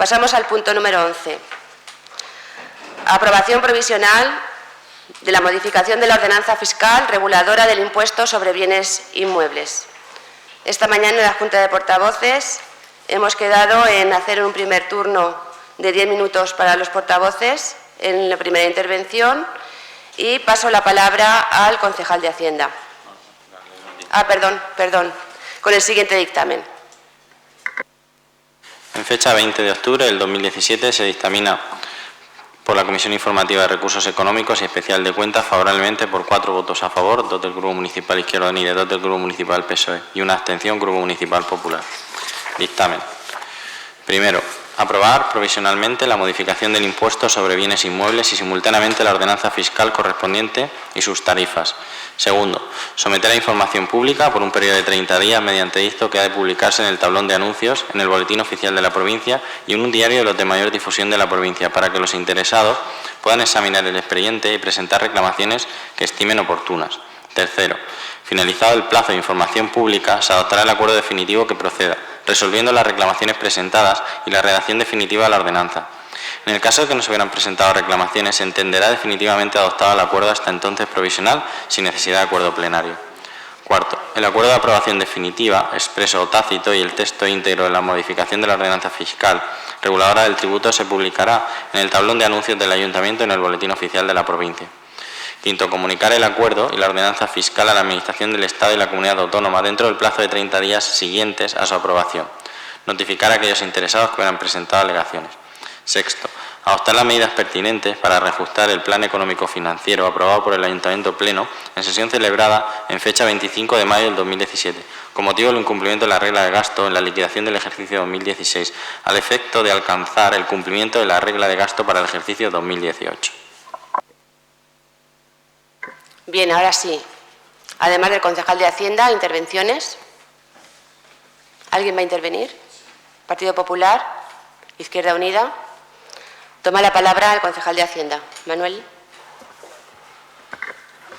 Pasamos al punto número 11. Aprobación provisional de la modificación de la ordenanza fiscal reguladora del impuesto sobre bienes inmuebles. Esta mañana en la Junta de Portavoces hemos quedado en hacer un primer turno de 10 minutos para los portavoces en la primera intervención y paso la palabra al concejal de Hacienda. Perdón, con el siguiente dictamen. En fecha 20 de octubre del 2017 se dictamina por la Comisión Informativa de Recursos Económicos y Especial de Cuentas favorablemente por 4 votos a favor, 2 del Grupo Municipal Izquierda Unida, 2 del Grupo Municipal PSOE y una abstención, Grupo Municipal Popular. Dictamen. Primero, aprobar provisionalmente la modificación del impuesto sobre bienes inmuebles y simultáneamente la ordenanza fiscal correspondiente y sus tarifas. Segundo, someter a información pública por un periodo de 30 días mediante dicto que ha de publicarse en el tablón de anuncios, en el boletín oficial de la provincia y en un diario de los de mayor difusión de la provincia para que los interesados puedan examinar el expediente y presentar reclamaciones que estimen oportunas. Tercero, finalizado el plazo de información pública, se adoptará el acuerdo definitivo que proceda, resolviendo las reclamaciones presentadas y la redacción definitiva de la ordenanza. En el caso de que no se hubieran presentado reclamaciones, se entenderá definitivamente adoptado el acuerdo hasta entonces provisional, sin necesidad de acuerdo plenario. Cuarto, el acuerdo de aprobación definitiva, expreso o tácito, y el texto íntegro de la modificación de la ordenanza fiscal reguladora del tributo se publicará en el tablón de anuncios del Ayuntamiento y en el boletín oficial de la provincia. Quinto, comunicar el acuerdo y la ordenanza fiscal a la Administración del Estado y la Comunidad Autónoma dentro del plazo de 30 días siguientes a su aprobación. Notificar a aquellos interesados que hubieran presentado alegaciones. Sexto, adoptar las medidas pertinentes para reajustar el Plan Económico-Financiero aprobado por el Ayuntamiento Pleno en sesión celebrada en fecha 25 de mayo del 2017, con motivo del incumplimiento de la regla de gasto en la liquidación del ejercicio 2016, al efecto de alcanzar el cumplimiento de la regla de gasto para el ejercicio 2018. Bien, ahora sí. Además del concejal de Hacienda, intervenciones. ¿Alguien va a intervenir? Partido Popular, Izquierda Unida. Toma la palabra el concejal de Hacienda. Manuel.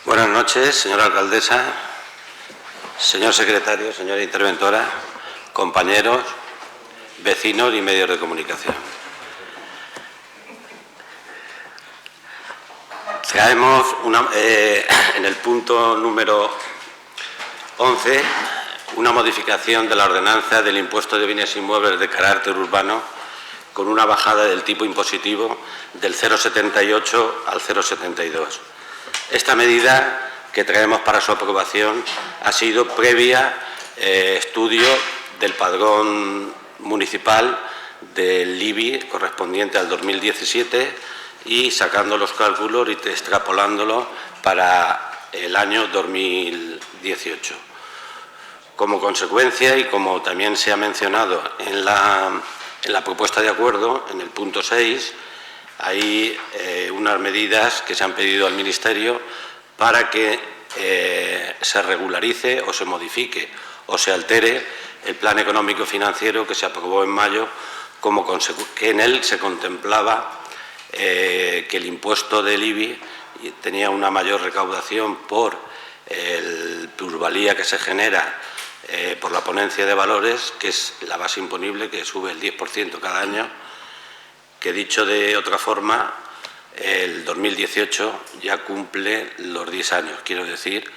Buenas noches, señora alcaldesa, señor secretario, señora interventora, compañeros, vecinos y medios de comunicación. Traemos en el punto número 11 una modificación de la ordenanza del impuesto de bienes inmuebles de carácter urbano con una bajada del tipo impositivo del 0,78 al 0,72. Esta medida que traemos para su aprobación ha sido previa estudio del padrón municipal del IBI correspondiente al 2017 y sacando los cálculos y extrapolándolo para el año 2018. Como consecuencia, y como también se ha mencionado en la propuesta de acuerdo, en el punto 6, hay unas medidas que se han pedido al Ministerio para que se regularice o se modifique o se altere el Plan Económico-Financiero que se aprobó en mayo, que en él se contemplaba que el impuesto del IBI tenía una mayor recaudación por el plusvalía que se genera por la ponencia de valores, que es la base imponible, que sube el 10% cada año, que dicho de otra forma, el 2018 ya cumple los 10 años. Quiero decir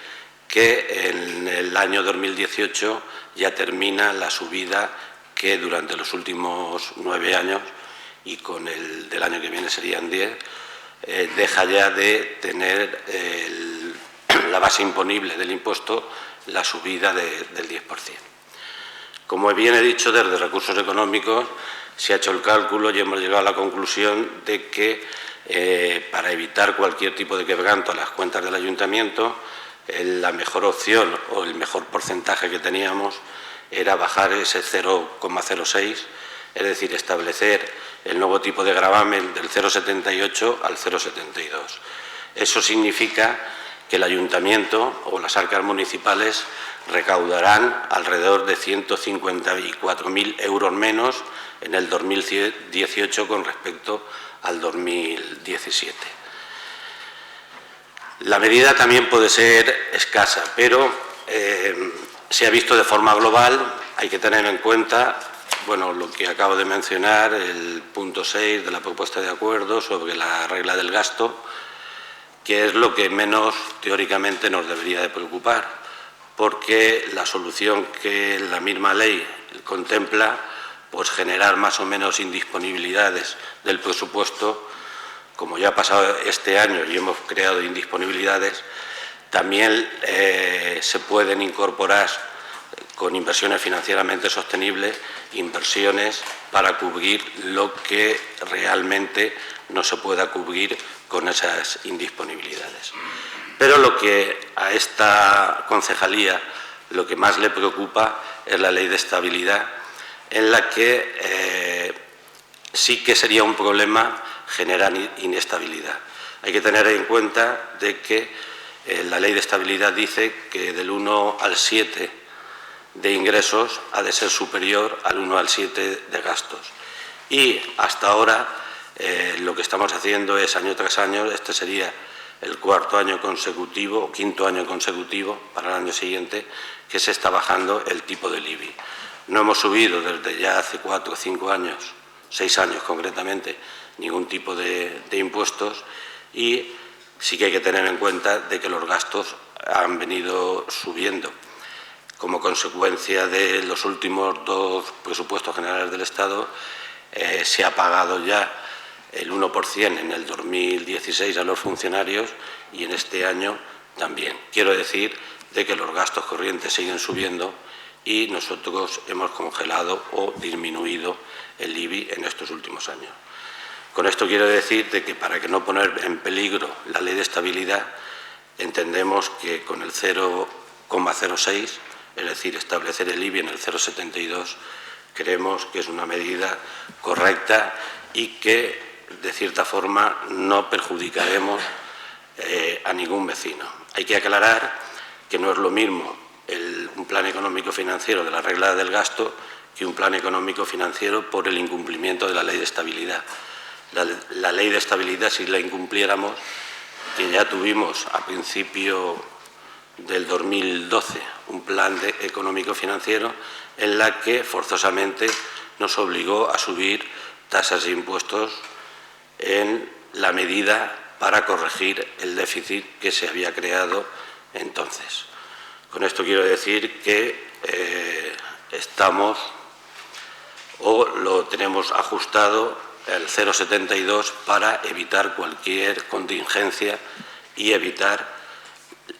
que en el año 2018 ya termina la subida que durante los últimos 9 años, y con el del año que viene serían 10, deja ya de tener la base imponible del impuesto la subida del 10%. Como bien he dicho, desde Recursos Económicos se ha hecho el cálculo y hemos llegado a la conclusión de que para evitar cualquier tipo de quebranto a las cuentas del Ayuntamiento, la mejor opción o el mejor porcentaje que teníamos era bajar ese 0,06, es decir, establecer el nuevo tipo de gravamen del 0,78 al 0,72. Eso significa que el Ayuntamiento o las arcas municipales recaudarán alrededor de 154.000 euros menos en el 2018 con respecto al 2017. La medida también puede ser escasa, pero se ha visto de forma global. Hay que tener en cuenta bueno, lo que acabo de mencionar, el punto 6 de la propuesta de acuerdo sobre la regla del gasto, que es lo que menos teóricamente nos debería de preocupar, porque la solución que la misma ley contempla, pues generar más o menos indisponibilidades del presupuesto, como ya ha pasado este año y hemos creado indisponibilidades, también se pueden incorporar con inversiones financieramente sostenibles, inversiones para cubrir lo que realmente no se pueda cubrir con esas indisponibilidades. Pero lo que a esta concejalía lo que más le preocupa es la ley de estabilidad, en la que sí que sería un problema generar inestabilidad. Hay que tener en cuenta de que la ley de estabilidad dice que del 1 al 7 de ingresos ha de ser superior al 1 al 7 de gastos. Y hasta ahora lo que estamos haciendo es año tras año, este sería el cuarto año consecutivo o quinto año consecutivo para el año siguiente, que se está bajando el tipo del IBI. No hemos subido desde ya hace 4 o 5 años, 6 años concretamente, ningún tipo de impuestos, y sí que hay que tener en cuenta de que los gastos han venido subiendo. Como consecuencia de los últimos 2 presupuestos generales del Estado, se ha pagado ya el 1% en el 2016 a los funcionarios y en este año también. Quiero decir de que los gastos corrientes siguen subiendo y nosotros hemos congelado o disminuido el IBI en estos últimos años. Con esto quiero decir de que para que no poner en peligro la ley de estabilidad, entendemos que con el 0,06, es decir, establecer el IBI en el 0,72, creemos que es una medida correcta y que, de cierta forma, no perjudicaremos a ningún vecino. Hay que aclarar que no es lo mismo un plan económico-financiero de la regla del gasto que un plan económico-financiero por el incumplimiento de la ley de estabilidad. La ley de estabilidad, si la incumpliéramos, que ya tuvimos a principio del 2012 un plan económico-financiero en la que forzosamente nos obligó a subir tasas e impuestos en la medida para corregir el déficit que se había creado entonces. Con esto quiero decir que estamos o lo tenemos ajustado el 0,72 para evitar cualquier contingencia y evitar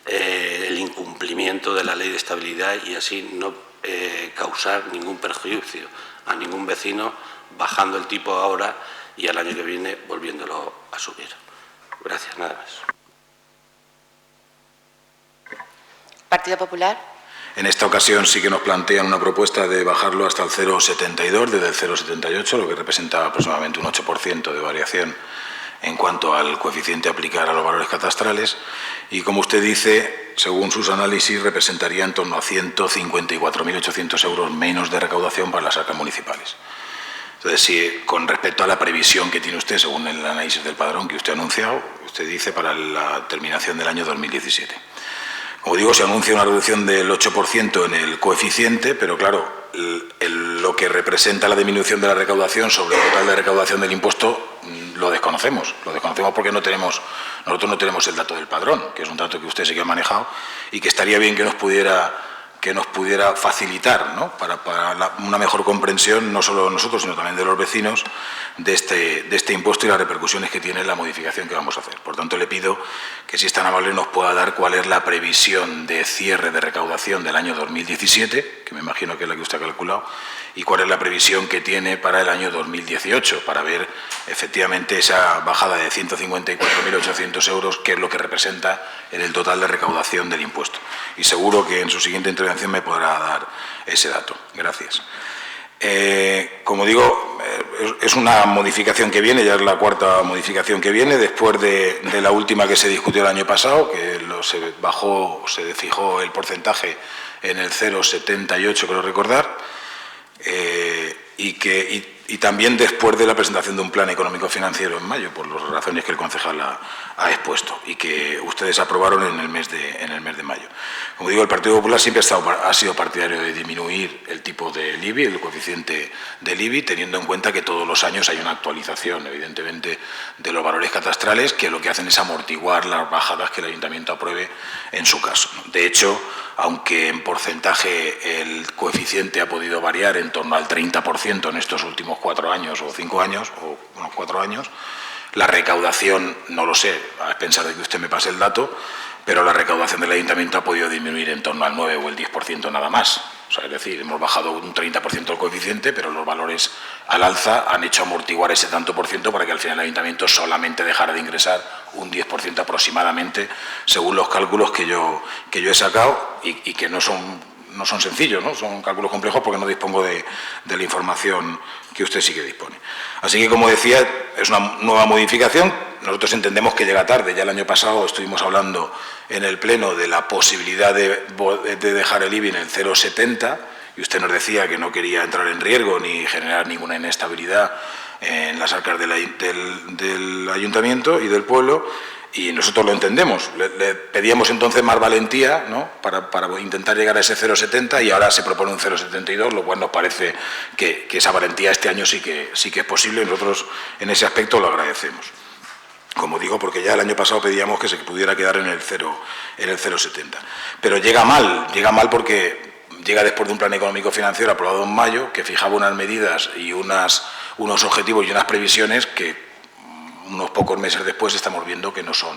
el incumplimiento de la ley de estabilidad y así no causar ningún perjuicio a ningún vecino, bajando el tipo ahora y al año que viene volviéndolo a subir. Gracias, nada más. Partido Popular. En esta ocasión sí que nos plantean una propuesta de bajarlo hasta el 0,72, desde el 0,78, lo que representa aproximadamente un 8% de variación en cuanto al coeficiente a aplicar a los valores catastrales. Y como usted dice, según sus análisis, representaría en torno a 154.800 euros menos de recaudación para las arcas municipales. Entonces, si con respecto a la previsión que tiene usted, según el análisis del padrón que usted ha anunciado, usted dice para la terminación del año 2017. Como digo, se anuncia una reducción del 8% en el coeficiente, pero claro, lo que representa la disminución de la recaudación sobre el total de recaudación del impuesto lo desconocemos. Lo desconocemos porque nosotros no tenemos el dato del padrón, que es un dato que usted sí que ha manejado y que estaría bien que nos pudiera facilitar, ¿no? para una mejor comprensión, no solo de nosotros, sino también de los vecinos, de este impuesto y las repercusiones que tiene la modificación que vamos a hacer. Por tanto, le pido que, si es tan amable, nos pueda dar cuál es la previsión de cierre de recaudación del año 2017, que me imagino que es la que usted ha calculado, y cuál es la previsión que tiene para el año 2018, para ver efectivamente esa bajada de 154.800 euros, que es lo que representa en el total de recaudación del impuesto. Y seguro que en su siguiente intervención me podrá dar ese dato. Gracias. Como digo, es una modificación que viene, ya es la cuarta modificación que viene, después de la última que se discutió el año pasado, que se fijó el porcentaje en el 0,78, creo recordar, y y también después de la presentación de un plan económico financiero en mayo, por las razones que el concejal ha expuesto y que ustedes aprobaron en el mes de mayo. Como digo, el Partido Popular siempre ha sido partidario de disminuir el tipo del IBI, el coeficiente del IBI, teniendo en cuenta que todos los años hay una actualización, evidentemente, de los valores catastrales, que lo que hacen es amortiguar las bajadas que el Ayuntamiento apruebe en su caso. De hecho, aunque en porcentaje el coeficiente ha podido variar en torno al 30% en estos últimos 4 años o 5 años, o unos 4 años, la recaudación, no lo sé, a pensar de que usted me pase el dato, pero la recaudación del Ayuntamiento ha podido disminuir en torno al 9 o el 10% nada más. O sea, es decir, hemos bajado un 30% el coeficiente, pero los valores al alza han hecho amortiguar ese tanto por ciento para que al final el Ayuntamiento solamente dejara de ingresar un 10% aproximadamente, según los cálculos que yo he sacado y que no son sencillos, ¿no? Son cálculos complejos porque no dispongo de la información que usted sí que dispone. Así que, como decía, es una nueva modificación. Nosotros entendemos que llega tarde. Ya el año pasado estuvimos hablando en el Pleno de la posibilidad de dejar el IBI en el 0,70 y usted nos decía que no quería entrar en riesgo ni generar ninguna inestabilidad en las arcas del Ayuntamiento y del pueblo. Y nosotros lo entendemos. Le pedíamos entonces más valentía, ¿no?, para intentar llegar a ese 0,70 y ahora se propone un 0,72, lo cual nos parece que esa valentía este año sí que es posible y nosotros en ese aspecto lo agradecemos. Como digo, porque ya el año pasado pedíamos que se pudiera quedar en el 0,70. Pero llega mal porque llega después de un plan económico financiero aprobado en mayo que fijaba unas medidas y unos objetivos y unas previsiones que unos pocos meses después estamos viendo que no son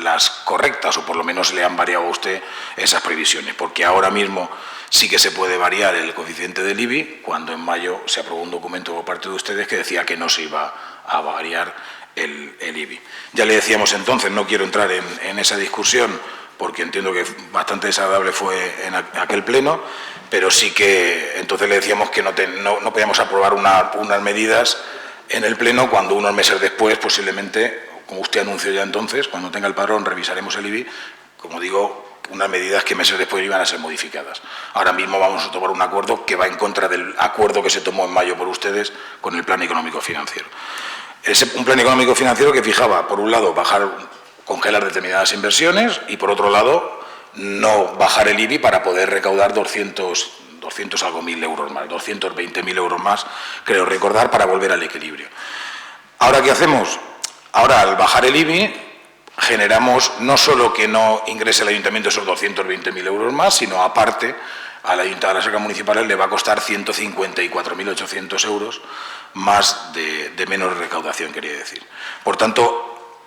las correctas, o por lo menos le han variado a usted esas previsiones, porque ahora mismo sí que se puede variar el coeficiente del IBI, cuando en mayo se aprobó un documento por parte de ustedes que decía que no se iba a variar el IBI. Ya le decíamos entonces, no quiero entrar en esa discusión, porque entiendo que bastante desagradable fue en aquel pleno, pero sí que entonces le decíamos que no podíamos aprobar unas medidas en el Pleno cuando unos meses después, posiblemente, como usted anunció ya entonces, cuando tenga el padrón revisaremos el IBI, como digo, unas medidas que meses después iban a ser modificadas. Ahora mismo vamos a tomar un acuerdo que va en contra del acuerdo que se tomó en mayo por ustedes con el Plan Económico Financiero. Es un Plan Económico Financiero que fijaba, por un lado, congelar determinadas inversiones y, por otro lado, no bajar el IBI para poder recaudar 200 algo mil euros más, 220.000 euros más, creo recordar, para volver al equilibrio. ¿Ahora qué hacemos? Ahora, al bajar el IBI, generamos no solo que no ingrese el Ayuntamiento esos 220.000 euros más, sino aparte, a las arcas municipales le va a costar 154.800 euros más de menos recaudación, quería decir. Por tanto,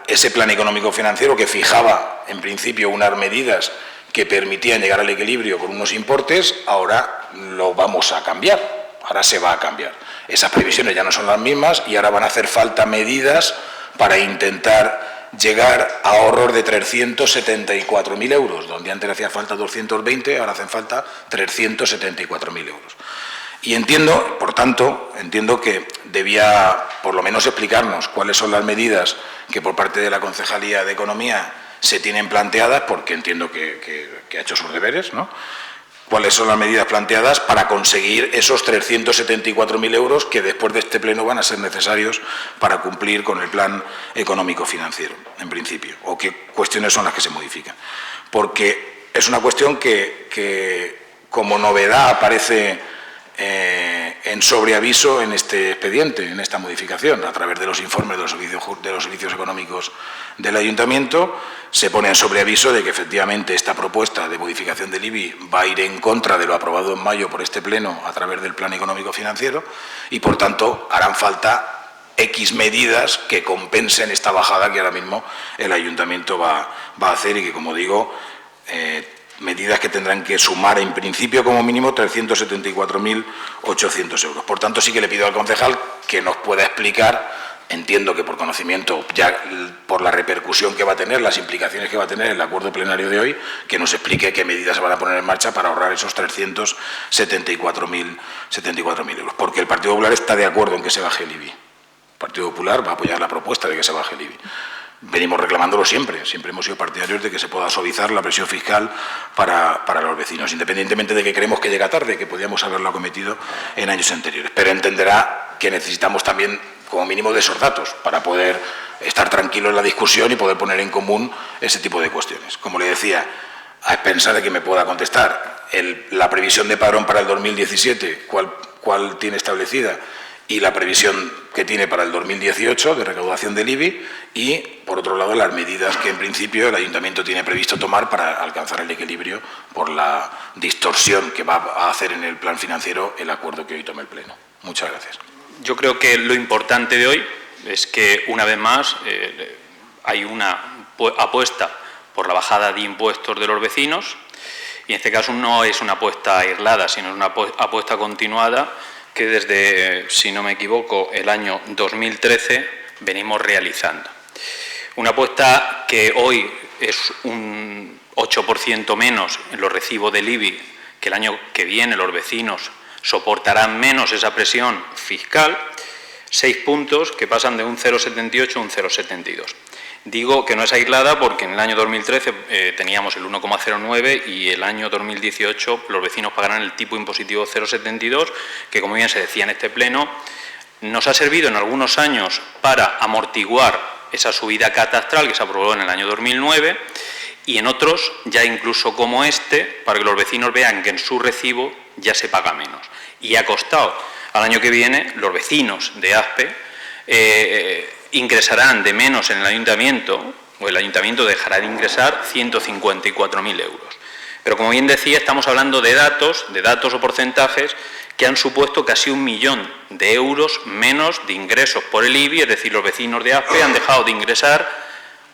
ese plan económico financiero que fijaba, en principio, unas medidas que permitían llegar al equilibrio con unos importes, ahora lo vamos a cambiar, ahora se va a cambiar. Esas previsiones ya no son las mismas y ahora van a hacer falta medidas para intentar llegar a ahorros de 374.000 euros, donde antes hacía falta 220, ahora hacen falta 374.000 euros. Y por tanto, entiendo que debía por lo menos explicarnos cuáles son las medidas que por parte de la Concejalía de Economía se tienen planteadas, porque entiendo que ha hecho sus deberes, ¿no? ¿Cuáles son las medidas planteadas para conseguir esos 374.000 euros que después de este pleno van a ser necesarios para cumplir con el plan económico financiero, en principio? ¿O qué cuestiones son las que se modifican? Porque es una cuestión que como novedad aparece en sobreaviso en este expediente, en esta modificación, a través de los informes de los servicios económicos del Ayuntamiento. Se pone en sobreaviso de que efectivamente esta propuesta de modificación del IBI va a ir en contra de lo aprobado en mayo por este Pleno a través del Plan Económico Financiero y, por tanto, harán falta X medidas que compensen esta bajada que ahora mismo el Ayuntamiento va a hacer y que, como digo, medidas que tendrán que sumar en principio como mínimo 374.800 euros. Por tanto, sí que le pido al concejal que nos pueda explicar, entiendo que por conocimiento, ya por la repercusión que va a tener, las implicaciones que va a tener el acuerdo plenario de hoy, que nos explique qué medidas se van a poner en marcha para ahorrar esos 374.000 euros. Porque el Partido Popular está de acuerdo en que se baje el IBI. El Partido Popular va a apoyar la propuesta de que se baje el IBI. venimos reclamándolo siempre. Siempre hemos sido partidarios de que se pueda suavizar la presión fiscal para los vecinos, independientemente de que creemos que llega tarde, que podíamos haberlo acometido en años anteriores. Pero entenderá que necesitamos también, como mínimo, de esos datos para poder estar tranquilos en la discusión y poder poner en común ese tipo de cuestiones. Como le decía, a expensas de que me pueda contestar, la previsión de padrón para el 2017, ¿cuál tiene establecida? Y la previsión que tiene para el 2018 de recaudación del IBI y, por otro lado, las medidas que en principio el Ayuntamiento tiene previsto tomar para alcanzar el equilibrio por la distorsión que va a hacer en el plan financiero el acuerdo que hoy tome el Pleno. Muchas gracias. Yo creo que lo importante de hoy es que, una vez más, hay una apuesta por la bajada de impuestos de los vecinos y, en este caso, no es una apuesta aislada, sino una apuesta continuada que desde, si no me equivoco, el año 2013 venimos realizando. Una apuesta que hoy es un 8% menos en los recibos del IBI, que el año que viene los vecinos soportarán menos esa presión fiscal, 6 puntos que pasan de un 0,78 a un 0,72. Digo que no es aislada porque en el año 2013 teníamos el 1,09 y el año 2018 los vecinos pagarán el tipo impositivo 0,72, que, como bien se decía en este pleno, nos ha servido en algunos años para amortiguar esa subida catastral que se aprobó en el año 2009 y en otros, ya incluso como este, para que los vecinos vean que en su recibo ya se paga menos. Y ha costado. Al año que viene, los vecinos de Aspe ingresarán de menos en el ayuntamiento, o el ayuntamiento dejará de ingresar 154.000 euros. Pero, como bien decía, estamos hablando de datos o porcentajes que han supuesto casi 1 millón de euros menos de ingresos por el IBI, es decir, los vecinos de Aspe han dejado de ingresar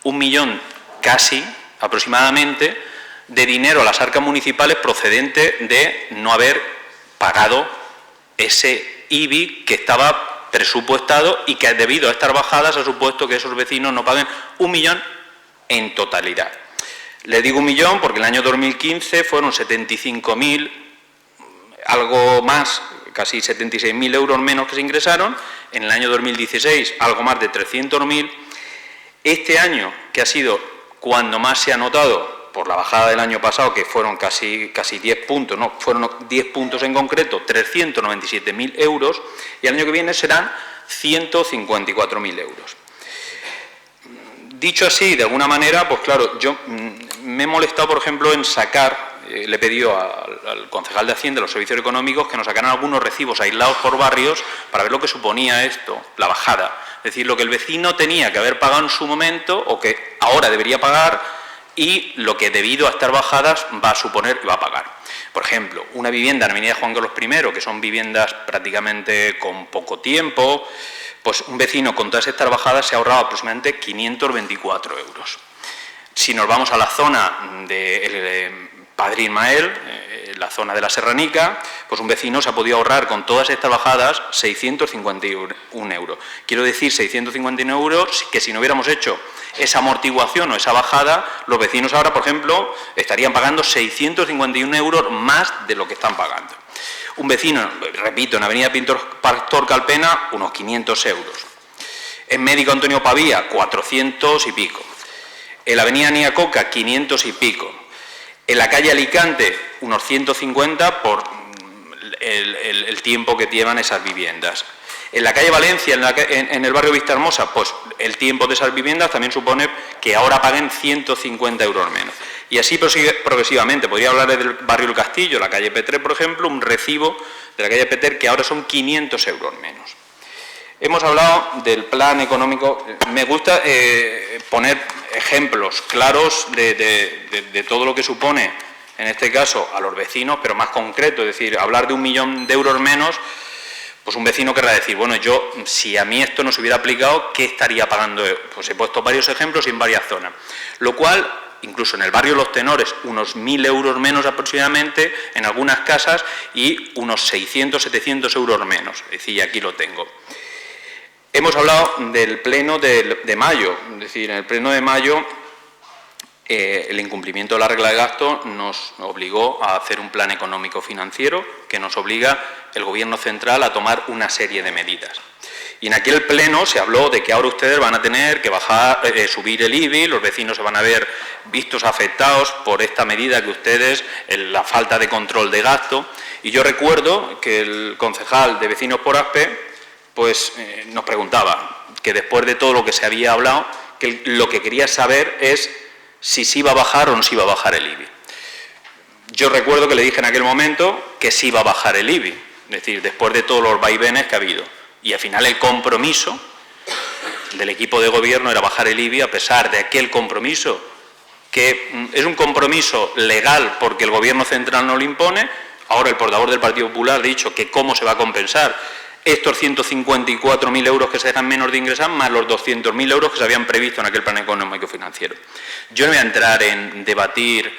1 millón casi, aproximadamente, de dinero a las arcas municipales procedente de no haber pagado ese IBI que estaba presupuestado y que, debido a estas bajadas, ha supuesto que esos vecinos no paguen 1 millón en totalidad. Les digo 1 millón porque el año 2015 fueron 75.000, algo más, casi 76.000 euros menos que se ingresaron. En el año 2016, algo más de 300.000. Este año, que ha sido cuando más se ha notado por la bajada del año pasado, que fueron casi 10 puntos, no, fueron 10 puntos en concreto, 397.000 euros, y el año que viene serán 154.000 euros. Dicho así, de alguna manera, pues claro, yo me he molestado, por ejemplo, en sacar, le he pedido al concejal de Hacienda, de los servicios económicos, que nos sacaran algunos recibos aislados por barrios para ver lo que suponía esto, la bajada. Es decir, lo que el vecino tenía que haber pagado en su momento o que ahora debería pagar y lo que, debido a estas bajadas, va a suponer que va a pagar. Por ejemplo, una vivienda en Avenida Juan Carlos I, que son viviendas prácticamente con poco tiempo, pues un vecino con todas estas bajadas se ha ahorrado aproximadamente 524 euros. Si nos vamos a la zona de Padre Ismael, la zona de la Serranica, pues un vecino se ha podido ahorrar con todas estas bajadas 651 euros. Quiero decir, 651 euros que, si no hubiéramos hecho esa amortiguación o esa bajada, los vecinos ahora, por ejemplo, estarían pagando 651 euros más de lo que están pagando. Un vecino, repito, en Avenida Pastor Calpena, unos 500 euros. En Médico Antonio Pavía, 400 y pico. En la Avenida Niacoca, 500 y pico. En la calle Alicante, unos 150 por el tiempo que llevan esas viviendas. En la calle Valencia, en el barrio Vistahermosa, pues el tiempo de esas viviendas también supone que ahora paguen 150 euros menos. Y así progresivamente. Podría hablar del barrio El Castillo, la calle Petrer, por ejemplo, un recibo de la calle Petrer que ahora son 500 euros menos. Hemos hablado del plan económico. Me gusta poner ejemplos claros de todo lo que supone, en este caso, a los vecinos, pero más concreto, es decir, hablar de 1 millón de euros menos. Pues un vecino querrá decir, bueno, yo, si a mí esto no se hubiera aplicado, ¿qué estaría pagando? Pues he puesto varios ejemplos y en varias zonas. Lo cual, incluso en el barrio Los Tenores, unos 1.000 euros menos aproximadamente en algunas casas y unos 600, 700 euros menos. Es decir, y aquí lo tengo. Hemos hablado del pleno de mayo. Es decir, en el pleno de mayo, el incumplimiento de la regla de gasto nos obligó a hacer un plan económico financiero que nos obliga el Gobierno central a tomar una serie de medidas. Y en aquel pleno se habló de que ahora ustedes van a tener que bajar, subir el IBI, los vecinos se van a ver vistos afectados por esta medida que ustedes, la falta de control de gasto. Y yo recuerdo que el concejal de Vecinos por Aspe pues, nos preguntaba que después de todo lo que se había hablado, que lo que quería saber es si se iba a bajar o no se iba a bajar el IBI. Yo recuerdo que le dije en aquel momento que sí iba a bajar el IBI, es decir, después de todos los vaivenes que ha habido. Y al final el compromiso del equipo de gobierno era bajar el IBI, a pesar de aquel compromiso, que es un compromiso legal porque el Gobierno central no lo impone. Ahora el portavoz del Partido Popular ha dicho que cómo se va a compensar estos 154.000 euros que se dejan menos de ingresar, más los 200.000 euros que se habían previsto en aquel plan económico financiero. Yo no voy a entrar en debatir,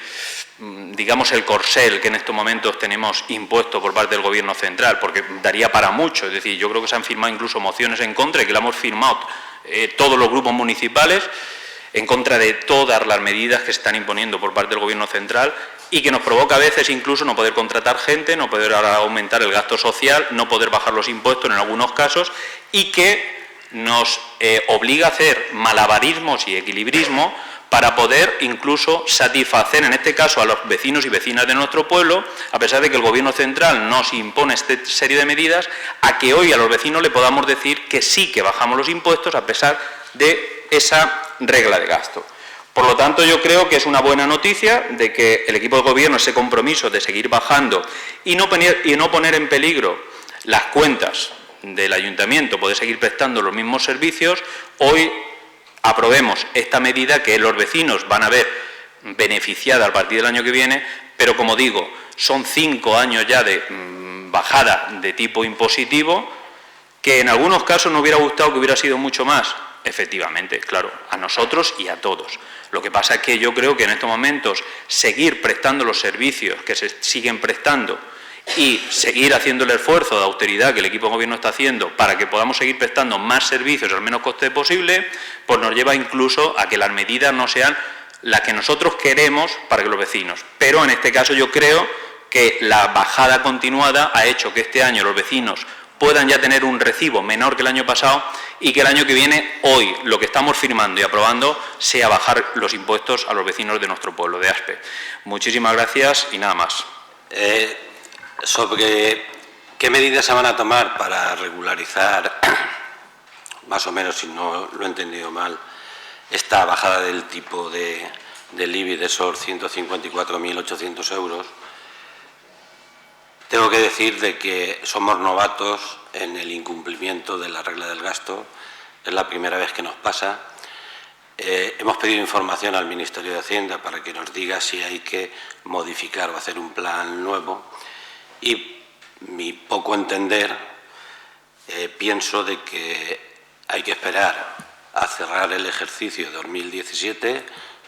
digamos, el corcel que en estos momentos tenemos impuesto por parte del Gobierno central, porque daría para mucho. Es decir, yo creo que se han firmado incluso mociones en contra y que la hemos firmado todos los grupos municipales en contra de todas las medidas que se están imponiendo por parte del Gobierno central y que nos provoca a veces incluso no poder contratar gente, no poder aumentar el gasto social, no poder bajar los impuestos en algunos casos y que nos obliga a hacer malabarismos y equilibrismo para poder incluso satisfacer, en este caso, a los vecinos y vecinas de nuestro pueblo, a pesar de que el Gobierno central nos impone esta serie de medidas, a que hoy a los vecinos le podamos decir que sí que bajamos los impuestos a pesar de esa regla de gasto. Por lo tanto, yo creo que es una buena noticia de que el equipo de gobierno, ese compromiso de seguir bajando y no poner en peligro las cuentas del ayuntamiento, poder seguir prestando los mismos servicios, hoy aprobemos esta medida que los vecinos van a ver beneficiada a partir del año que viene, pero como digo, son 5 años ya de bajada de tipo impositivo, que en algunos casos nos hubiera gustado que hubiera sido mucho más. Efectivamente, claro, a nosotros y a todos. Lo que pasa es que yo creo que en estos momentos seguir prestando los servicios que se siguen prestando y seguir haciendo el esfuerzo de austeridad que el equipo de gobierno está haciendo para que podamos seguir prestando más servicios al menos coste posible, pues nos lleva incluso a que las medidas no sean las que nosotros queremos para que los vecinos. Pero en este caso yo creo que la bajada continuada ha hecho que este año los vecinos puedan ya tener un recibo menor que el año pasado y que el año que viene, hoy, lo que estamos firmando y aprobando sea bajar los impuestos a los vecinos de nuestro pueblo, de Aspe. Muchísimas gracias y nada más. Sobre qué medidas se van a tomar para regularizar, más o menos, si no lo he entendido mal, esta bajada del tipo del IBI de esos 154.800 euros, tengo que decir de que somos novatos en el incumplimiento de la regla del gasto. Es la primera vez que nos pasa. Hemos pedido información al Ministerio de Hacienda para que nos diga si hay que modificar o hacer un plan nuevo. Y mi poco entender, pienso de que hay que esperar a cerrar el ejercicio de 2017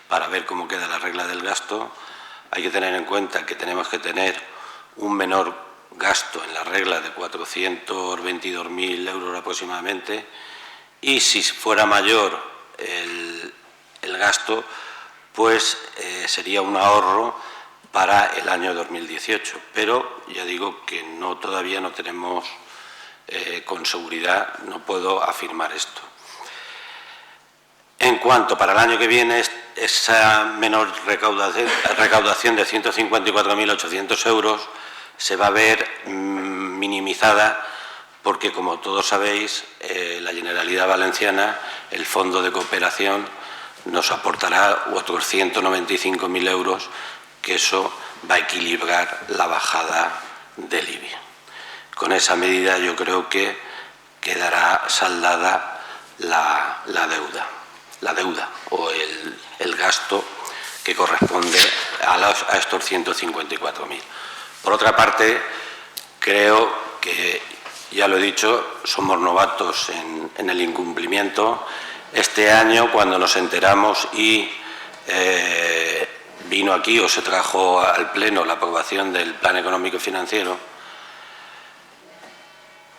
para ver cómo queda la regla del gasto. Hay que tener en cuenta que tenemos que tener un menor gasto en la regla de 422.000 euros aproximadamente, y si fuera mayor el gasto, pues sería un ahorro para el año 2018. Pero ya digo que todavía no tenemos con seguridad, no puedo afirmar esto. En cuanto para el año que viene, esa menor recaudación de 154.800 euros se va a ver minimizada porque, como todos sabéis, la Generalidad Valenciana, el Fondo de Cooperación, nos aportará otros 195.000 euros, que eso va a equilibrar la bajada del IBI. Con esa medida yo creo que quedará saldada la deuda o el gasto que corresponde a estos 154.000. Por otra parte, creo que, ya lo he dicho, somos novatos en el incumplimiento. Este año, cuando nos enteramos y vino aquí o se trajo al Pleno la aprobación del Plan Económico Financiero,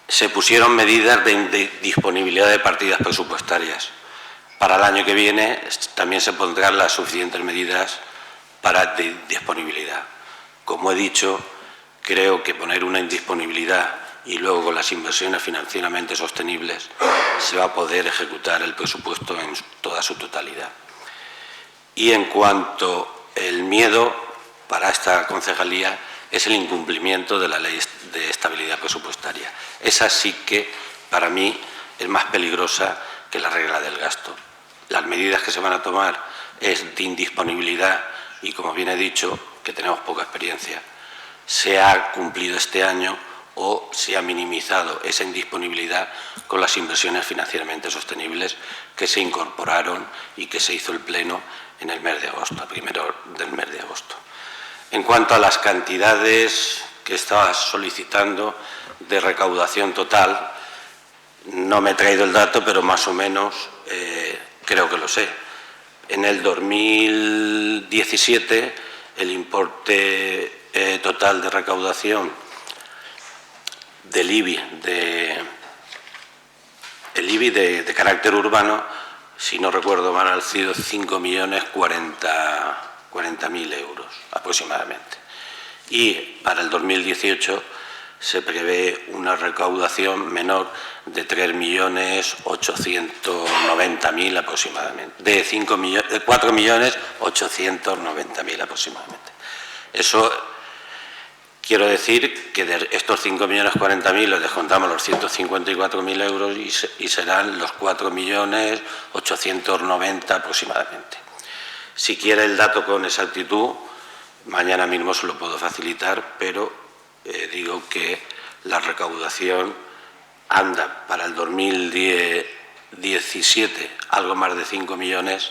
se pusieron medidas de disponibilidad de partidas presupuestarias. Para el año que viene también se pondrán las suficientes medidas para disponibilidad. Como he dicho, creo que poner una indisponibilidad y luego con las inversiones financieramente sostenibles se va a poder ejecutar el presupuesto en toda su totalidad. Y en cuanto al miedo para esta concejalía es el incumplimiento de la Ley de Estabilidad Presupuestaria. Esa sí que, para mí, es más peligrosa que la regla del gasto. Las medidas que se van a tomar es de indisponibilidad y, como bien he dicho, que tenemos poca experiencia, se ha cumplido este año o se ha minimizado esa indisponibilidad con las inversiones financieramente sostenibles que se incorporaron y que se hizo el pleno en el mes de agosto, a primero del mes de agosto. En cuanto a las cantidades que estaba solicitando de recaudación total, no me he traído el dato, pero más o menos creo que lo sé. En el 2017 el importe total de recaudación del IBI de carácter urbano, si no recuerdo mal, han sido 5.040.000 euros aproximadamente. Y para el 2018 se prevé una recaudación menor de 3.890.000 aproximadamente, de 4.890.000 aproximadamente. Eso quiero decir que de estos 5.040.000 les descontamos los 154.000 euros y serán los 4.890.000 aproximadamente. Si quiere el dato con exactitud, mañana mismo se lo puedo facilitar, pero digo que la recaudación anda para el 2017 algo más de 5 millones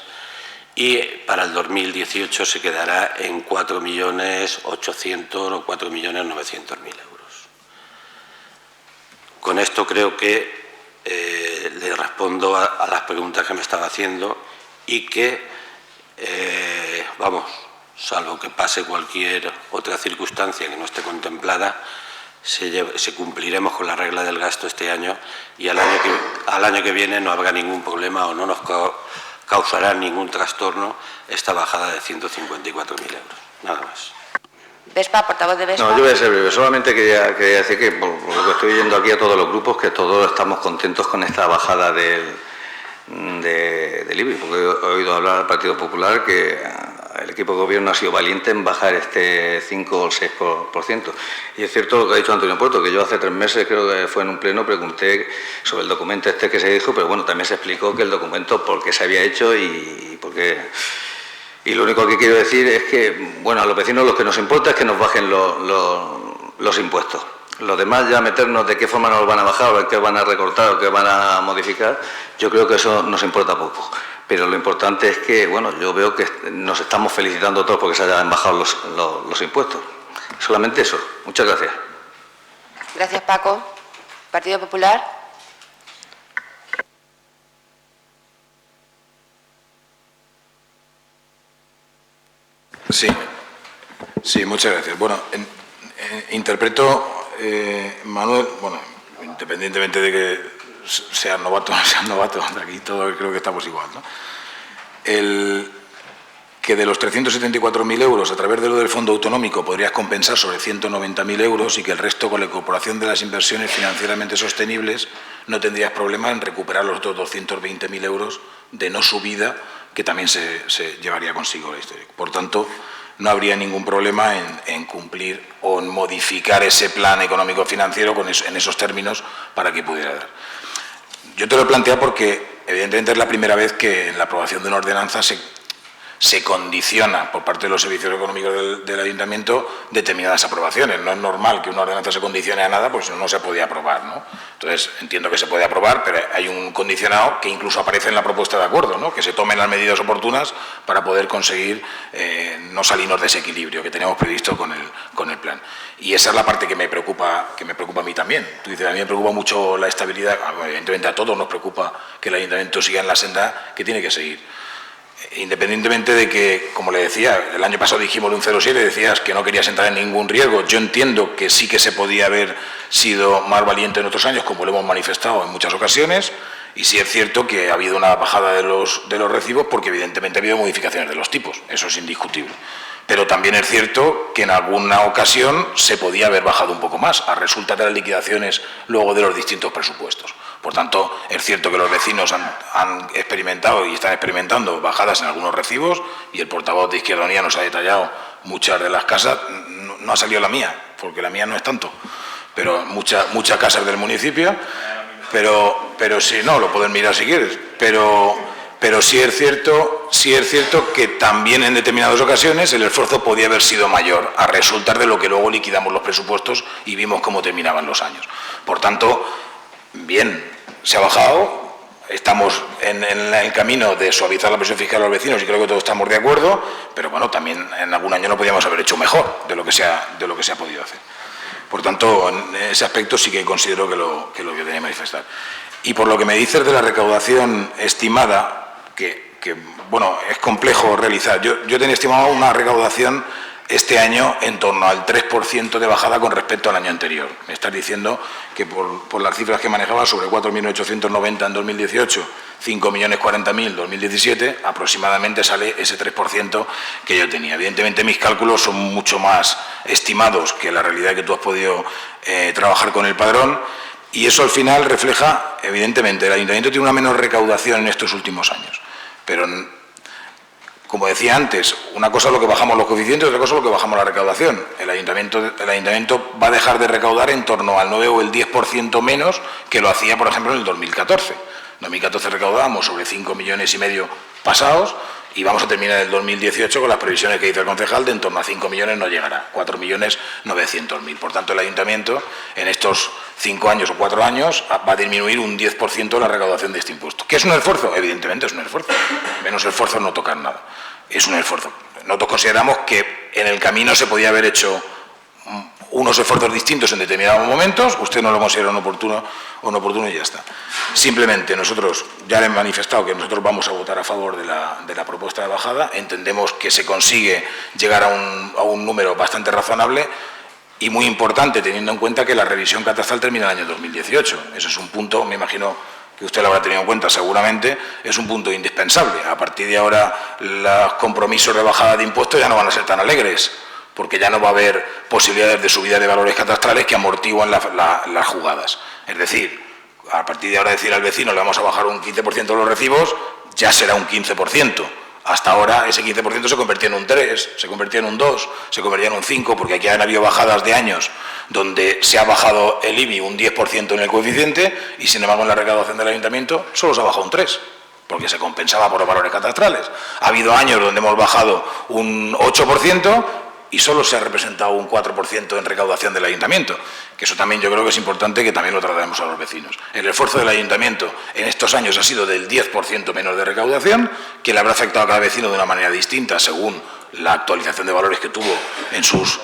y para el 2018 se quedará en 4.800.000 o 4.900.000 euros. Con esto creo que le respondo a las preguntas que me estaba haciendo y que, salvo que pase cualquier otra circunstancia que no esté contemplada, se cumpliremos con la regla del gasto este año y al año que viene no habrá ningún problema o no nos causará ningún trastorno esta bajada de 154.000 euros. Nada más. Vespa, portavoz de Vespa. No, yo voy a ser breve. Solamente quería decir que, por lo que estoy oyendo aquí a todos los grupos, que todos estamos contentos con esta bajada del IBI, porque he oído hablar al Partido Popular que el equipo de gobierno ha sido valiente en bajar este 5 o el 6%. Y es cierto lo que ha dicho Antonio Puerto, que yo hace 3 meses, creo que fue en un pleno, pregunté sobre el documento este que se dijo, pero bueno, también se explicó que el documento por qué se había hecho y por qué. Y lo único que quiero decir es que, bueno, a los vecinos lo que nos importa es que nos bajen los impuestos. Los demás, ya meternos de qué forma nos van a bajar o qué van a recortar o qué van a modificar, yo creo que eso nos importa poco. Pero lo importante es que, bueno, yo veo que nos estamos felicitando todos porque se hayan bajado los impuestos. Solamente eso. Muchas gracias. Gracias, Paco. Partido Popular. Sí, muchas gracias. Bueno, interpreto, Manuel, bueno, independientemente de que sean novatos o no sean novatos, aquí todos creo que estamos igual, ¿no? Que de los 374.000 euros a través de lo del fondo autonómico podrías compensar sobre 190.000 euros y que el resto con la incorporación de las inversiones financieramente sostenibles no tendrías problema en recuperar los otros 220.000 euros de no subida que también se llevaría consigo la historia. Por tanto, no habría ningún problema en cumplir o en modificar ese plan económico-financiero en esos términos para que pudiera dar. Yo te lo he planteado porque, evidentemente, es la primera vez que en la aprobación de una ordenanza se condiciona por parte de los servicios económicos del Ayuntamiento determinadas aprobaciones. No es normal que una ordenanza se condicione a nada, pues no se podía aprobar, ¿no? Entonces, entiendo que se puede aprobar, pero hay un condicionado que incluso aparece en la propuesta de acuerdo, ¿no? Que se tomen las medidas oportunas para poder conseguir no salirnos de ese equilibrio que teníamos previsto con el plan. Y esa es la parte que me preocupa a mí también. Tú dices, a mí me preocupa mucho la estabilidad. Evidentemente a todos nos preocupa que el Ayuntamiento siga en la senda que tiene que seguir. Independientemente de que, como le decía, el año pasado dijimos un 0,7, decías que no querías entrar en ningún riesgo. Yo entiendo que sí que se podía haber sido más valiente en otros años, como lo hemos manifestado en muchas ocasiones, y sí es cierto que ha habido una bajada de los recibos porque evidentemente ha habido modificaciones de los tipos, eso es indiscutible. Pero también es cierto que en alguna ocasión se podía haber bajado un poco más, a resulta de las liquidaciones luego de los distintos presupuestos. Por tanto, es cierto que los vecinos han experimentado y están experimentando bajadas en algunos recibos, y el portavoz de Izquierda Unida nos ha detallado muchas de las casas. No ha salido la mía, porque la mía no es tanto, pero muchas casas del municipio. Pero sí, no, lo pueden mirar si quieres. Pero sí es cierto que también en determinadas ocasiones el esfuerzo podía haber sido mayor a resultar de lo que luego liquidamos los presupuestos y vimos cómo terminaban los años. Por tanto, bien, se ha bajado, estamos en el camino de suavizar la presión fiscal a los vecinos y creo que todos estamos de acuerdo, pero bueno, también en algún año no podíamos haber hecho mejor de lo que se ha podido hacer. Por tanto, en ese aspecto sí que considero que lo que tenía que manifestar. Y por lo que me dices de la recaudación estimada, que bueno, es complejo realizar. Yo tenía estimado una recaudación este año en torno al 3% de bajada con respecto al año anterior. Me estás diciendo que por las cifras que manejaba, sobre 4.890 en 2018, 5.040.000 en 2017, aproximadamente sale ese 3% que yo tenía. Evidentemente mis cálculos son mucho más estimados que la realidad que tú has podido trabajar con el padrón, y eso al final refleja, evidentemente, el Ayuntamiento tiene una menor recaudación en estos últimos años, pero como decía antes, una cosa es lo que bajamos los coeficientes, otra cosa es lo que bajamos la recaudación. El ayuntamiento va a dejar de recaudar en torno al 9 o el 10% menos que lo hacía, por ejemplo, en el 2014. En 2014 recaudábamos sobre 5,5 millones pasados y vamos a terminar el 2018 con las previsiones que dice el concejal de en torno a 5 millones no llegará, 4.900.000. Por tanto, el ayuntamiento en estos 5 años o 4 años va a disminuir un 10% la recaudación de este impuesto. ¿Qué es un esfuerzo? Evidentemente es un esfuerzo. Menos esfuerzo es no tocar nada. Es un esfuerzo. Nosotros consideramos que en el camino se podía haber hecho unos esfuerzos distintos en determinados momentos. Usted no lo considera oportuno y ya está. Simplemente nosotros ya le he manifestado que nosotros vamos a votar a favor de la propuesta de bajada. Entendemos que se consigue llegar a un número bastante razonable y muy importante, teniendo en cuenta que la revisión catastral termina el año 2018. Eso es un punto, me imagino que usted lo habrá tenido en cuenta seguramente, es un punto indispensable. A partir de ahora los compromisos de bajada de impuestos ya no van a ser tan alegres, porque ya no va a haber posibilidades de subida de valores catastrales que amortiguan las jugadas. Es decir, a partir de ahora decir al vecino le vamos a bajar un 15% de los recibos, ya será un 15%. Hasta ahora ese 15% se convertía en un 3, se convertía en un 2, se convertía en un 5, porque aquí han habido bajadas de años donde se ha bajado el IBI un 10% en el coeficiente y sin embargo en la recaudación del ayuntamiento solo se ha bajado un 3%. Porque se compensaba por los valores catastrales. Ha habido años donde hemos bajado un 8% y solo se ha representado un 4% en recaudación del ayuntamiento, que eso también yo creo que es importante que también lo trataremos a los vecinos. El esfuerzo del ayuntamiento en estos años ha sido del 10% menos de recaudación, que le habrá afectado a cada vecino de una manera distinta según la actualización de valores que tuvo en sus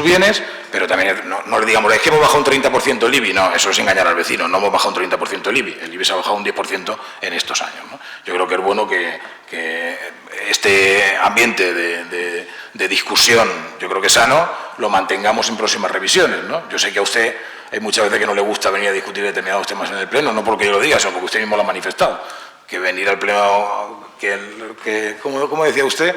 bienes, pero también no le digamos, es que hemos bajado un 30% el IBI, no, eso es engañar al vecino, no hemos bajado un 30% el IBI se ha bajado un 10% en estos años, ¿no? Yo creo que es bueno que este ambiente de discusión, yo creo que sano, lo mantengamos en próximas revisiones, ¿no? Yo sé que a usted hay muchas veces que no le gusta venir a discutir determinados temas en el Pleno, no porque yo lo diga, sino porque usted mismo lo ha manifestado, que venir al Pleno, ¿cómo decía usted?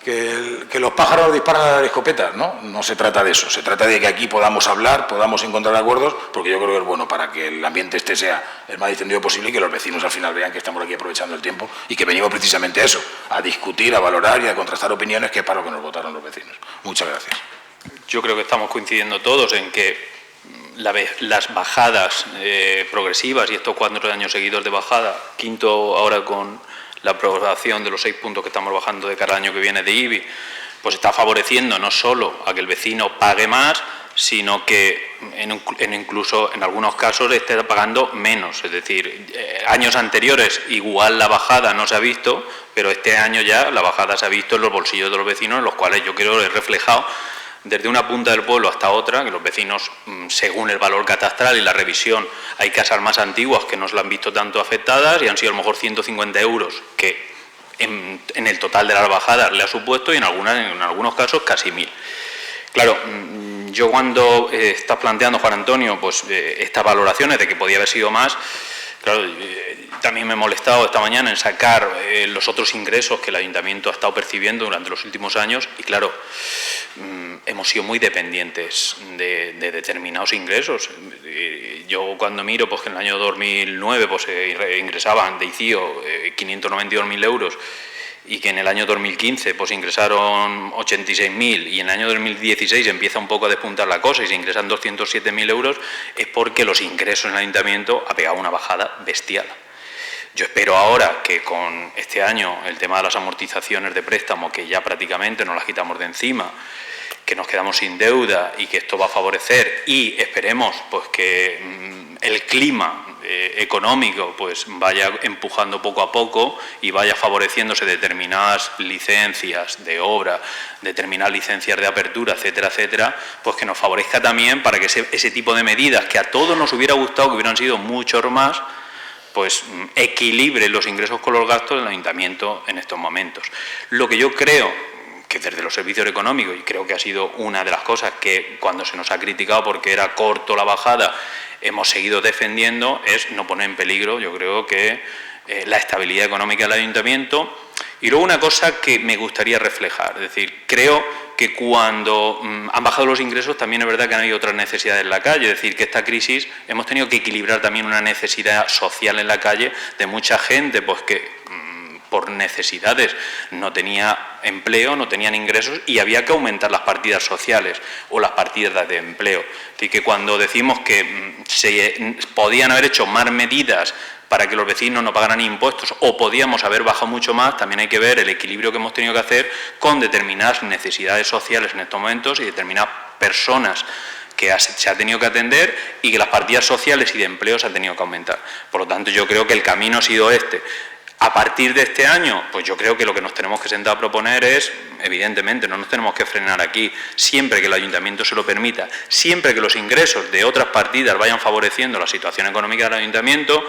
Que los pájaros disparan a las escopetas, ¿no? No se trata de eso, se trata de que aquí podamos hablar, podamos encontrar acuerdos, porque yo creo que es bueno para que el ambiente sea el más distendido posible y que los vecinos al final vean que estamos aquí aprovechando el tiempo y que venimos precisamente a eso, a discutir, a valorar y a contrastar opiniones, que es para lo que nos votaron los vecinos. Muchas gracias. Yo creo que estamos coincidiendo todos en que las bajadas progresivas y estos 4 años seguidos de bajada, quinto ahora con la aprobación de los 6 puntos que estamos bajando de cada año que viene de IBI, pues está favoreciendo no solo a que el vecino pague más, sino que incluso en algunos casos esté pagando menos. Es decir, años anteriores igual la bajada no se ha visto, pero este año ya la bajada se ha visto en los bolsillos de los vecinos, en los cuales yo creo que he reflejado desde una punta del pueblo hasta otra, que los vecinos, según el valor catastral y la revisión, hay casas más antiguas que no se la han visto tanto afectadas y han sido a lo mejor 150 euros que en el total de las bajadas le ha supuesto y en algunos casos casi 1.000. Claro, yo cuando estás planteando, Juan Antonio, pues estas valoraciones de que podía haber sido más, claro, también me he molestado esta mañana en sacar los otros ingresos que el Ayuntamiento ha estado percibiendo durante los últimos años y, claro, hemos sido muy dependientes de determinados ingresos. Yo cuando miro pues, que en el año 2009 pues, ingresaban de ICIO 592.000 euros y que en el año 2015 pues, ingresaron 86.000 y en el año 2016 empieza un poco a despuntar la cosa y se ingresan 207.000 euros, es porque los ingresos en el Ayuntamiento ha pegado una bajada bestial. Yo espero ahora que con este año el tema de las amortizaciones de préstamo, que ya prácticamente nos las quitamos de encima, que nos quedamos sin deuda y que esto va a favorecer y esperemos pues que el clima económico pues vaya empujando poco a poco y vaya favoreciéndose determinadas licencias de obra, determinadas licencias de apertura, etcétera, etcétera, pues que nos favorezca también para que ese tipo de medidas que a todos nos hubiera gustado que hubieran sido muchos más, pues equilibre los ingresos con los gastos del Ayuntamiento en estos momentos. Lo que yo creo que desde los servicios económicos, y creo que ha sido una de las cosas que cuando se nos ha criticado porque era corto la bajada, hemos seguido defendiendo, es no poner en peligro, yo creo que la estabilidad económica del Ayuntamiento. Y luego una cosa que me gustaría reflejar, es decir, creo que cuando han bajado los ingresos también es verdad que han habido otras necesidades en la calle, es decir, que esta crisis hemos tenido que equilibrar también una necesidad social en la calle de mucha gente, pues que por necesidades no tenía empleo, no tenían ingresos y había que aumentar las partidas sociales o las partidas de empleo. Así que cuando decimos que se podían haber hecho más medidas para que los vecinos no pagaran impuestos o podíamos haber bajado mucho más, también hay que ver el equilibrio que hemos tenido que hacer con determinadas necesidades sociales en estos momentos y determinadas personas que se ha tenido que atender y que las partidas sociales y de empleo se han tenido que aumentar. Por lo tanto, yo creo que el camino ha sido este. A partir de este año, pues yo creo que lo que nos tenemos que sentar a proponer es, evidentemente, no nos tenemos que frenar aquí, siempre que el Ayuntamiento se lo permita, siempre que los ingresos de otras partidas vayan favoreciendo la situación económica del Ayuntamiento,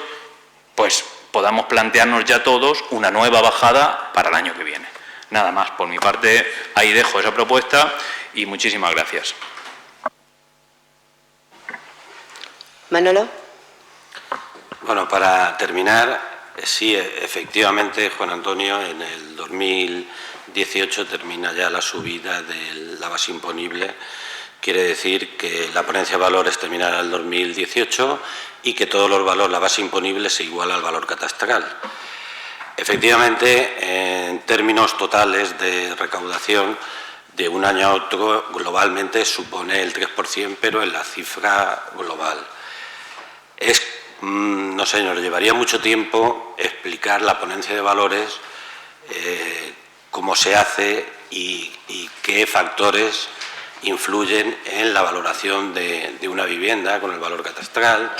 pues podamos plantearnos ya todos una nueva bajada para el año que viene. Nada más, por mi parte, ahí dejo esa propuesta y muchísimas gracias. Manolo. Bueno, para terminar, sí, efectivamente, Juan Antonio, en el 2018 termina ya la subida de la base imponible. Quiere decir que la ponencia de valores terminará en el 2018 y que todos los valores, la base imponible, se iguala al valor catastral. Efectivamente, en términos totales de recaudación, de un año a otro, globalmente supone el 3%, pero en la cifra global. No sé, nos llevaría mucho tiempo explicar la ponencia de valores, cómo se hace y qué factores influyen en la valoración de una vivienda con el valor catastral.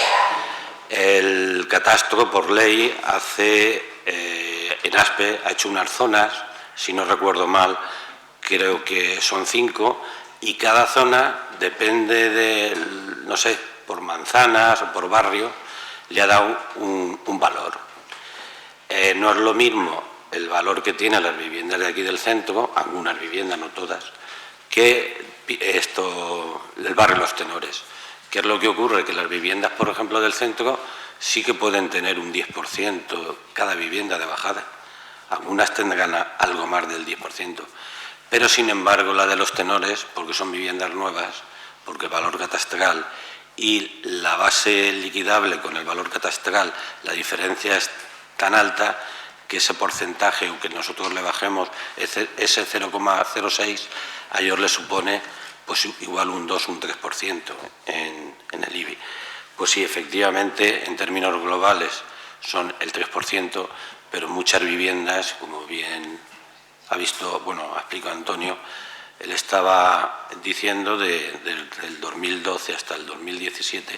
El catastro, por ley, en ASPE ha hecho unas zonas, si no recuerdo mal, creo que son 5, y cada zona depende de, no sé, por manzanas o por barrio, le ha dado un valor. No es lo mismo el valor que tienen las viviendas de aquí del centro, algunas viviendas, no todas, que el barrio Los Tenores. ¿Qué es lo que ocurre? Que las viviendas, por ejemplo, del centro sí que pueden tener un 10% cada vivienda de bajada. Algunas tendrán algo más del 10%. Pero, sin embargo, la de Los Tenores, porque son viviendas nuevas, porque el valor catastral y la base liquidable con el valor catastral, la diferencia es tan alta que ese porcentaje, aunque nosotros le bajemos ese 0,06, a ellos les supone pues igual un 2, un 3% en el IBI. Pues sí, efectivamente, en términos globales son el 3%, pero muchas viviendas, como bien ha explicado Antonio, él estaba diciendo del 2012 hasta el 2017,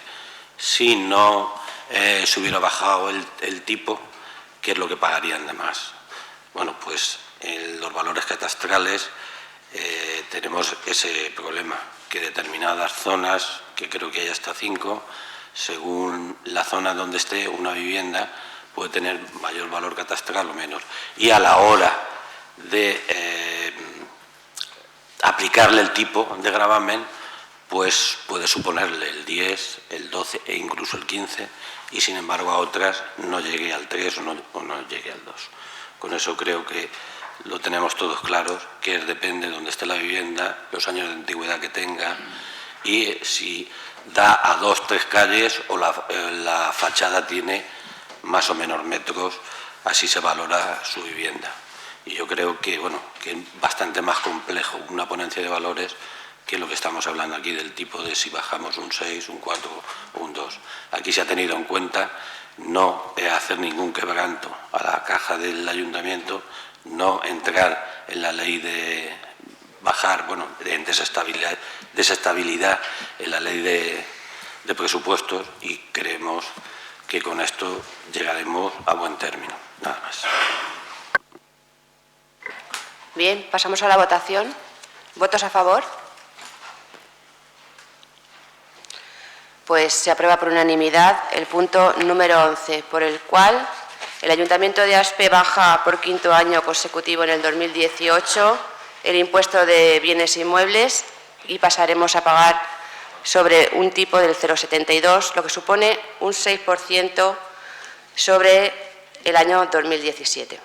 si no se hubiera bajado el tipo, ¿qué es lo que pagarían de más? Bueno, pues en los valores catastrales tenemos ese problema, que determinadas zonas, que creo que hay hasta 5, según la zona donde esté una vivienda, puede tener mayor valor catastral o menos. Y a la hora de aplicarle el tipo de gravamen, pues puede suponerle el 10, el 12 e incluso el 15, y sin embargo a otras no llegue al 3 o no llegue al 2. Con eso creo que lo tenemos todos claros, que depende de dónde esté la vivienda, los años de antigüedad que tenga y si da a 2 o 3 calles o la fachada tiene más o menos metros, así se valora su vivienda. Y yo creo que, bueno, que es bastante más complejo una ponencia de valores que lo que estamos hablando aquí del tipo de si bajamos un 6, un 4 o un 2. Aquí se ha tenido en cuenta no hacer ningún quebranto a la caja del ayuntamiento, no entrar en la ley de bajar, bueno, en desestabilidad en la ley de presupuestos, y creemos que con esto llegaremos a buen término. Nada más. Bien, pasamos a la votación. ¿Votos a favor? Pues se aprueba por unanimidad el punto número 11, por el cual el Ayuntamiento de Aspe baja por 5º año consecutivo en el 2018 el impuesto de bienes inmuebles y pasaremos a pagar sobre un tipo del 0,72, lo que supone un 6% sobre el año 2017.